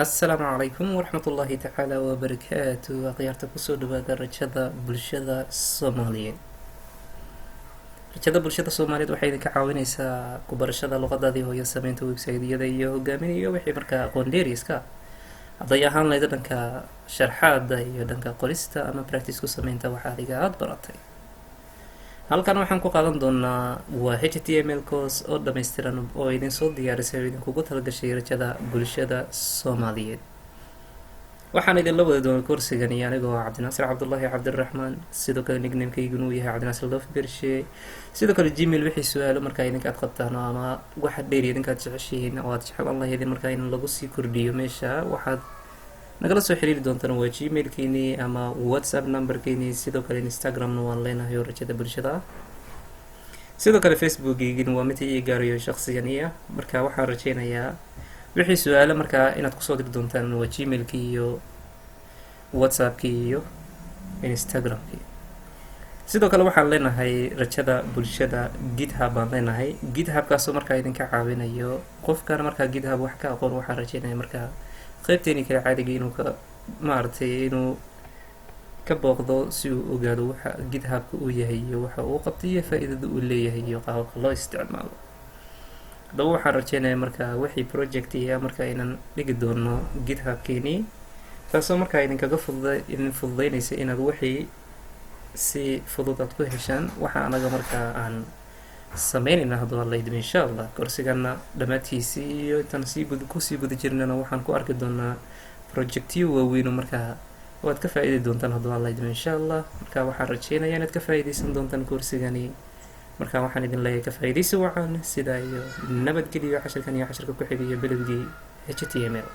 السلام عليكم ورحمة الله تعالى وبركاته أخيارتا kusoo dhawaada rajada bulshada Soomaaliyeed. Rajada bulshada Soomaaliyeed waxay idinka caawinaysaa ku barashada luqadaadii hooyo, samaynta website-yada iyo hogaamin iyo wixii markaa aqoon dheeriska hadday ahaan lahayd dhanka sharxaada iyo dhanka qorista ama practice ku samaynta waxa adiga aad baratay. Halkan waxaan ku qaadan doonaa waa HTML course oo dhammaystiran oo idin soo diyaarisay oo idinkugu talagashay rajada bulshada Soomaaliyeed. waxaan idin la wada doonaa coursigan iyo anigoo Cabdinaasir Cabdullaahi Cabdiraxmaan, sidoo kale nickname-kaygu uu yahay Cabdinaasir Love Bershe. sidoo kale Gmail wixii su'aalo markaa idinka aad qabtaan ama waxa dheeri idinka aad jeceshihiin oo aad jeclaan lahaydeen markaa in lagu sii kordhiyo meesha waxaad nagala soo xiriiri doontaan waa Gmail-kiinii ama WhatsApp number-kiinii, sidoo kale Instagram-na waan leenahay oo rajada bulshada ah. sidoo kale Facebook-giina waa mid ii gaarayo shakhsiyan marka waxaan rajaynayaa wixii su'aalo markaa inaad kusoo diri doontaan waa Gmail-kii iyo WhatsApp-kii iyo Instagram-kii. sidoo kale waxaan leenahay rajada bulshada GitHub baan leenahay. GitHub-kaasoo markaa idinka caawinayo qofkan markaa GitHub wax ka aqoon waxaan rajaynaya markaa qaybteeni kale caadiga inuu ka inuu ka booqdo si uu ogaado waxa GitHub-ka uu yahay iyo waxa uu qabtay iyo faa'iidada uu leeyahay iyo qaabka loo isticmaalo. hadaba waxaan rajaynaya markaa wixii project markaa inaan dhigi doono GitHub-kiinii, taasoo markaa idinkaga fududaynaysa inaad wixii si fudud aad ku heshaan waxa anaga markaa aan sameynayna hadduu alla idmo insha allah. korsigana dhammaadkiisii iyo intaan kusii guda jirnana waxaan ku arki doonaa projectyo waaweyn markaa waad ka faa'iidi doontaan hadduu alla idmo insha allah. marka waxaan rajaynayaa inaad ka faa'iidaysan doontaan korsigani. marka waxaan idin leeyahay ka faa'iidaysi wacan sidaa iyo nabadgelyo. cashirkan iyo cashirka ku xiga iyo bilowgii HTML.